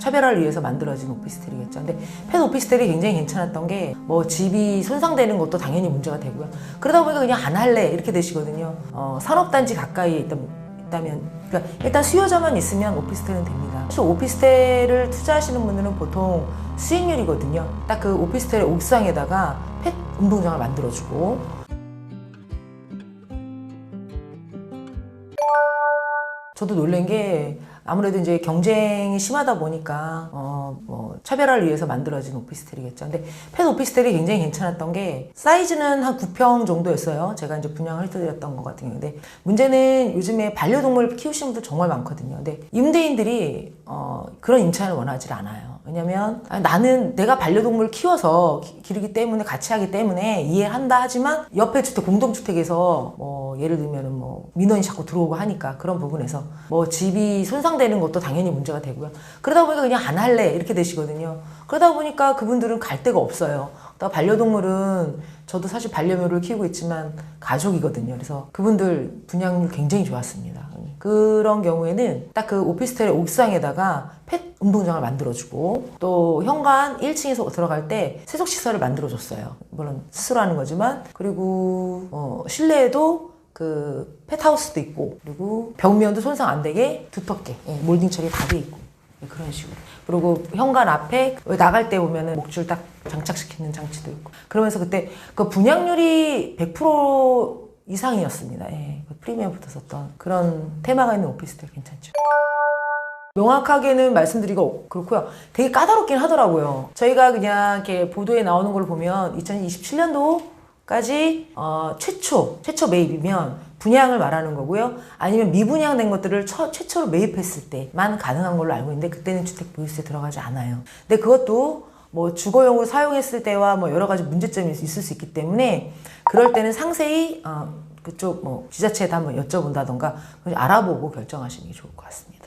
차별화를 위해서 만들어진 오피스텔이겠죠. 근데 펫 오피스텔이 굉장히 괜찮았던 게 뭐 집이 손상되는 것도 당연히 문제가 되고요. 그러다 보니까 그냥 안 할래 이렇게 되시거든요. 산업단지 가까이에 있다면 그러니까 일단 수요자만 있으면 오피스텔은 됩니다. 사실 오피스텔을 투자하시는 분들은 보통 수익률이거든요. 딱 그 오피스텔 옥상에다가 펫 운동장을 만들어주고, 저도 놀란 게 아무래도 이제 경쟁이 심하다 보니까 차별화를 위해서 만들어진 오피스텔이겠죠. 근데 펫 오피스텔이 굉장히 괜찮았던 게 사이즈는 한 9평 정도였어요. 제가 이제 분양을 해드렸던 것 같은 경우인데, 문제는 요즘에 반려동물 키우시는 분들 정말 많거든요. 근데 임대인들이 그런 임차인을 원하지 않아요. 왜냐면 나는 내가 반려동물을 키워서 기르기 때문에 같이 하기 때문에 이해한다 하지만 옆에 주택 공동주택에서 예를 들면 민원이 자꾸 들어오고 하니까 그런 부분에서 집이 손상되는 것도 당연히 문제가 되고요. 그러다 보니까 그냥 안 할래 이렇게 되시거든요. 그러다 보니까 그분들은 갈 데가 없어요. 반려동물은 저도 사실 반려묘를 키우고 있지만 가족이거든요. 그래서 그분들 분양률 굉장히 좋았습니다. 그런 경우에는 딱 그 오피스텔 옥상에다가 펫 운동장을 만들어주고, 또 현관 1층에서 들어갈 때 세척시설을 만들어줬어요. 물론 스스로 하는 거지만, 그리고 실내에도 그 펫하우스도 있고, 그리고 벽면도 손상 안 되게 두텁게 몰딩 처리 다 돼 있고, 그런 식으로. 그리고 현관 앞에 나갈 때 보면은 목줄 딱 장착시키는 장치도 있고, 그러면서 그때 그 분양률이 100% 이상이었습니다. 프리미엄 붙었었던 그런 테마가 있는 오피스텔 괜찮죠. 명확하게는 말씀드리기가 그렇고요. 되게 까다롭긴 하더라고요. 저희가 그냥 이렇게 보도에 나오는 걸 보면 2027년도까지 최초 매입이면 분양을 말하는 거고요. 아니면 미분양된 것들을 최초로 매입했을 때만 가능한 걸로 알고 있는데, 그때는 주택 보유세에 들어가지 않아요. 근데 그것도 주거용으로 사용했을 때와 여러 가지 문제점이 있을 수 있기 때문에, 그럴 때는 상세히 그쪽 지자체에다 한번 여쭤본다던가 알아보고 결정하시는 게 좋을 것 같습니다.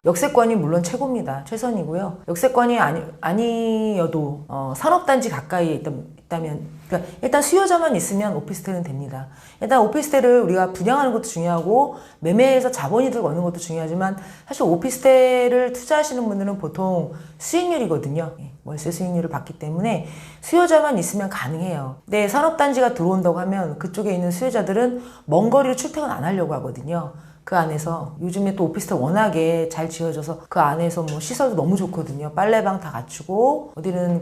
역세권이 물론 최고입니다. 최선이고요. 역세권이 아니어도 산업단지 가까이에 있다면, 그러니까 일단 수요자만 있으면 오피스텔은 됩니다. 일단 오피스텔을 우리가 분양하는 것도 중요하고 매매해서 자본이 들고 오는 것도 중요하지만, 사실 오피스텔을 투자하시는 분들은 보통 수익률이거든요. 월세 수익률을 받기 때문에 수요자만 있으면 가능해요. 근데 산업단지가 들어온다고 하면 그쪽에 있는 수요자들은 먼 거리로 출퇴근 안 하려고 하거든요. 그 안에서 요즘에 또 오피스텔 워낙에 잘 지어져서 그 안에서 시설도 너무 좋거든요. 빨래방 다 갖추고, 어디는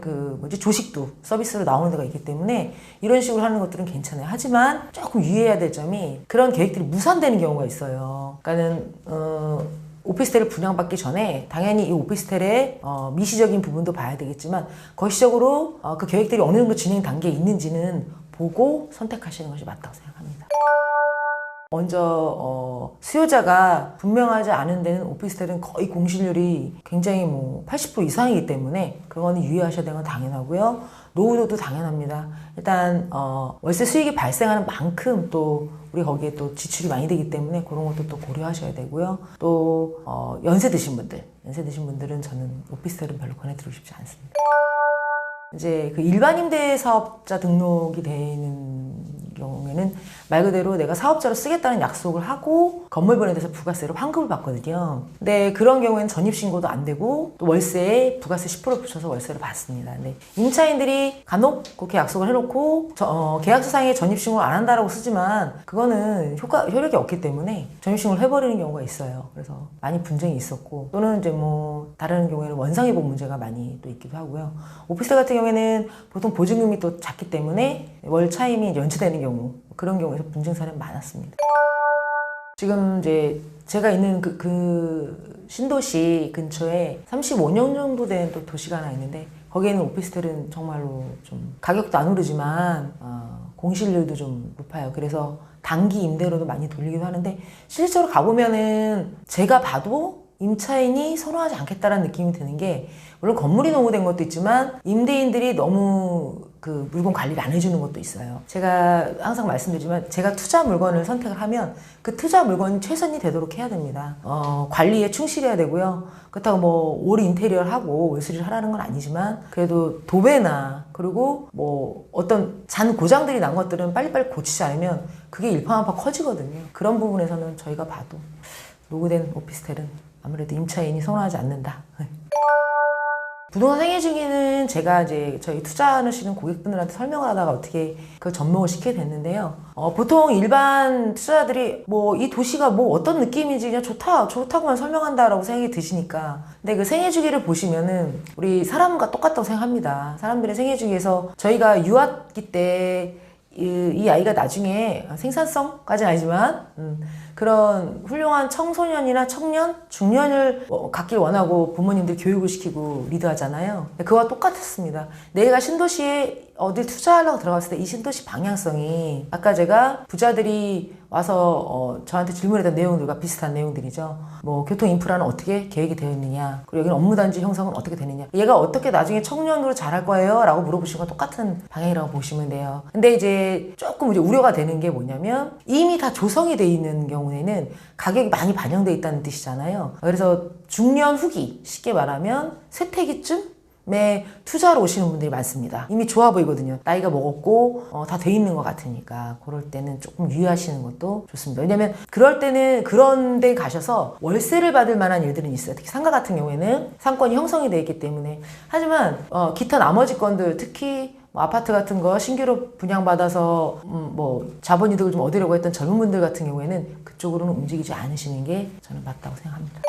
조식도 서비스로 나오는 데가 있기 때문에 이런 식으로 하는 것들은 괜찮아요. 하지만 조금 유의해야 될 점이, 그런 계획들이 무산되는 경우가 있어요. 그러니까는 오피스텔을 분양받기 전에 당연히 이 오피스텔의 미시적인 부분도 봐야 되겠지만, 거시적으로 그 계획들이 어느 정도 진행 단계에 있는지는 보고 선택하시는 것이 맞다고 생각합니다. 먼저 수요자가 분명하지 않은 데는 오피스텔은 거의 공실률이 굉장히 80% 이상이기 때문에 그거는 유의하셔야 되는 건 당연하고요. 노후도도 당연합니다. 일단 월세 수익이 발생하는 만큼 또 우리 거기에 또 지출이 많이 되기 때문에 그런 것도 또 고려하셔야 되고요. 또 연세 드신 분들은 저는 오피스텔은 별로 권해드리고 싶지 않습니다. 이제 그 일반 임대 사업자 등록이 되는 경우에는 말 그대로 내가 사업자로 쓰겠다는 약속을 하고 건물번에 대해서 부가세로 환급을 받거든요. 근데 그런 경우에는 전입신고도 안 되고 또 월세에 부가세 10% 붙여서 월세를 받습니다. 근데 임차인들이 간혹 그렇게 약속을 해놓고 계약서상에 전입신고를 안 한다라고 쓰지만, 그거는 효력이 없기 때문에 전입신고를 해버리는 경우가 있어요. 그래서 많이 분쟁이 있었고, 또는 이제 다른 경우에는 원상회복 문제가 많이 또 있기도 하고요. 오피스텔 같은 경우에는 보통 보증금이 또 작기 때문에 월 차임이 연체되는 경우, 그런 경우에서 분쟁 사례는 많았습니다. 지금 이제 제가 있는 그 신도시 근처에 35년 정도 된 또 도시가 하나 있는데, 거기에는 오피스텔은 정말로 좀 가격도 안 오르지만 공실률도 좀 높아요. 그래서 단기 임대로도 많이 돌리기도 하는데, 실제로 가보면은 제가 봐도 임차인이 선호하지 않겠다라는 느낌이 드는 게, 물론 건물이 노후된 것도 있지만 임대인들이 너무 그 물건 관리를 안 해주는 것도 있어요. 제가 항상 말씀드리지만, 제가 투자 물건을 선택을 하면 그 투자 물건이 최선이 되도록 해야 됩니다. 관리에 충실해야 되고요. 그렇다고 올 인테리어를 하고 올 수리를 하라는 건 아니지만, 그래도 도배나 그리고 어떤 잔 고장들이 난 것들은 빨리빨리 고치지 않으면 그게 일파만파 커지거든요. 그런 부분에서는 저희가 봐도 노후된 오피스텔은 아무래도 임차인이 선호하지 않는다. 부동산 생애 주기는 제가 이제 저희 투자하시는 고객분들한테 설명을 하다가 어떻게 그걸 접목을 시키게 됐는데요. 보통 일반 투자자들이 뭐 이 도시가 뭐 어떤 느낌인지 그냥 좋다고만 설명한다라고 생각이 드시니까. 근데 그 생애 주기를 보시면은 우리 사람과 똑같다고 생각합니다. 사람들의 생애 주기에서 저희가 유아기 때 이 아이가 나중에 생산성까지는 아니지만 그런 훌륭한 청소년이나 청년, 중년을 갖길 원하고 부모님들 교육을 시키고 리드하잖아요. 그거와 똑같았습니다. 내가 신도시에 어딜 투자하려고 들어갔을 때 이 신도시 방향성이 아까 제가 부자들이 와서 저한테 질문했던 내용들과 비슷한 내용들이죠. 뭐 교통 인프라는 어떻게 계획이 되어 있느냐, 그리고 여기는 업무단지 형성은 어떻게 되느냐, 얘가 어떻게 나중에 청년으로 자랄 거예요? 라고 물어보신 건 똑같은 방향이라고 보시면 돼요. 근데 이제 조금 이제 우려가 되는 게 뭐냐면 이미 다 조성이 돼 있는 경우에는 가격이 많이 반영돼 있다는 뜻이잖아요. 그래서 중년 후기, 쉽게 말하면 쇠퇴기쯤 투자로 오시는 분들이 많습니다. 이미 좋아 보이거든요. 나이가 먹었고 다 돼 있는 것 같으니까 그럴 때는 조금 유의하시는 것도 좋습니다. 왜냐면 그럴 때는 그런 데 가셔서 월세를 받을 만한 일들은 있어요. 특히 상가 같은 경우에는 상권이 형성이 되어 있기 때문에. 하지만 기타 나머지 건들, 특히 뭐 아파트 같은 거 신규로 분양받아서 뭐 자본이득을 좀 얻으려고 했던 젊은 분들 같은 경우에는 그쪽으로는 움직이지 않으시는 게 저는 맞다고 생각합니다.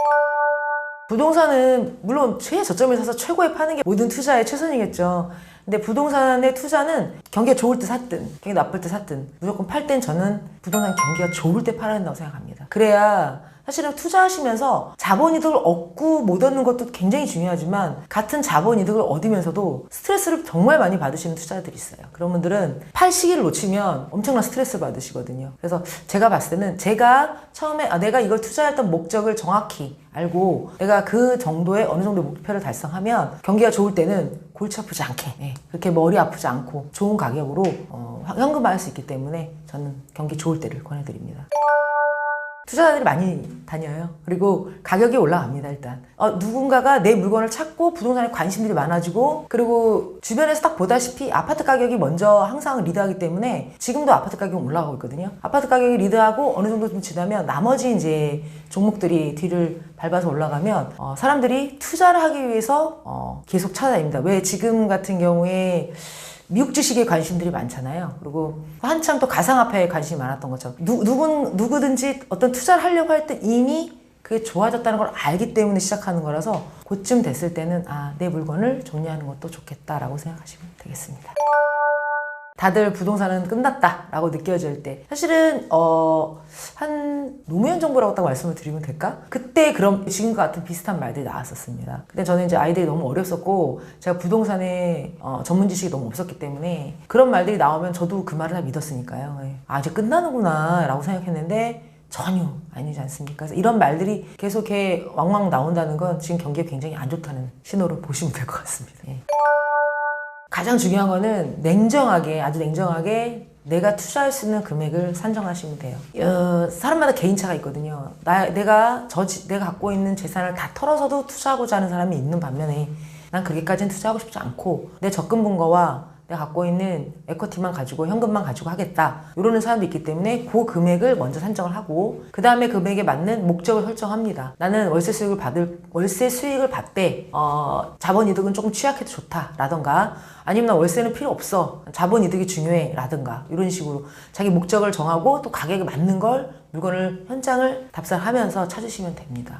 부동산은 물론 최저점에 사서 최고에 파는 게 모든 투자의 최선이겠죠. 근데 부동산의 투자는 경기가 좋을 때 샀든 경기가 나쁠 때 샀든 무조건 팔 땐 저는 부동산 경기가 좋을 때 팔아야 된다고 생각합니다. 그래야 사실은 투자하시면서 자본이득을 얻고 못 얻는 것도 굉장히 중요하지만 같은 자본이득을 얻으면서도 스트레스를 정말 많이 받으시는 투자자들이 있어요. 그런 분들은 팔 시기를 놓치면 엄청난 스트레스 받으시거든요. 그래서 제가 봤을 때는 제가 처음에 내가 이걸 투자했던 목적을 정확히 알고 내가 그 정도의 어느 정도의 목표를 달성하면 경기가 좋을 때는 골치 아프지 않게 그렇게 머리 아프지 않고 좋은 가격으로 현금화할 수 있기 때문에 저는 경기 좋을 때를 권해드립니다. 투자자들이 많이 다녀요. 그리고 가격이 올라갑니다. 일단 누군가가 내 물건을 찾고 부동산에 관심들이 많아지고, 그리고 주변에서 딱 보다시피 아파트 가격이 먼저 항상 리드하기 때문에 지금도 아파트 가격이 올라가고 있거든요. 아파트 가격이 리드하고 어느 정도 좀 지나면 나머지 이제 종목들이 뒤를 밟아서 올라가면 사람들이 투자를 하기 위해서 계속 찾아다닙니다. 왜 지금 같은 경우에 미국 주식에 관심들이 많잖아요. 그리고 한참 또 가상화폐에 관심이 많았던 것처럼 누구든지 어떤 투자를 하려고 할 때 이미 그게 좋아졌다는 걸 알기 때문에 시작하는 거라서 그쯤 됐을 때는 내 물건을 정리하는 것도 좋겠다라고 생각하시면 되겠습니다. 다들 부동산은 끝났다라고 느껴질 때 사실은 한 노무현 정부라고 딱 말씀을 드리면 될까? 그때 그럼 지금과 같은 비슷한 말들이 나왔었습니다. 근데 저는 이제 아이들이 너무 어렸었고 제가 부동산에 전문 지식이 너무 없었기 때문에 그런 말들이 나오면 저도 그 말을 다 믿었으니까요. 이제 끝나는구나 라고 생각했는데 전혀 아니지 않습니까? 그래서 이런 말들이 계속 이렇게 왕왕 나온다는 건 지금 경기가 굉장히 안 좋다는 신호로 보시면 될 것 같습니다. 가장 중요한 거는 아주 냉정하게 내가 투자할 수 있는 금액을 산정하시면 돼요. 사람마다 개인차가 있거든요. 내가 갖고 있는 재산을 다 털어서도 투자하고자 하는 사람이 있는 반면에 난 그렇게까지는 투자하고 싶지 않고 내 적금 분거와 내가 갖고 있는 에쿼티만 가지고 현금만 가지고 하겠다 이러는 사람도 있기 때문에 그 금액을 먼저 산정을 하고 그 다음에 금액에 맞는 목적을 설정합니다. 나는 월세 수익을 받되 자본이득은 조금 취약해도 좋다라던가 아니면 나 월세는 필요 없어 자본이득이 중요해 라든가 이런 식으로 자기 목적을 정하고 또 가격에 맞는 걸 물건을 현장을 답사하면서 찾으시면 됩니다.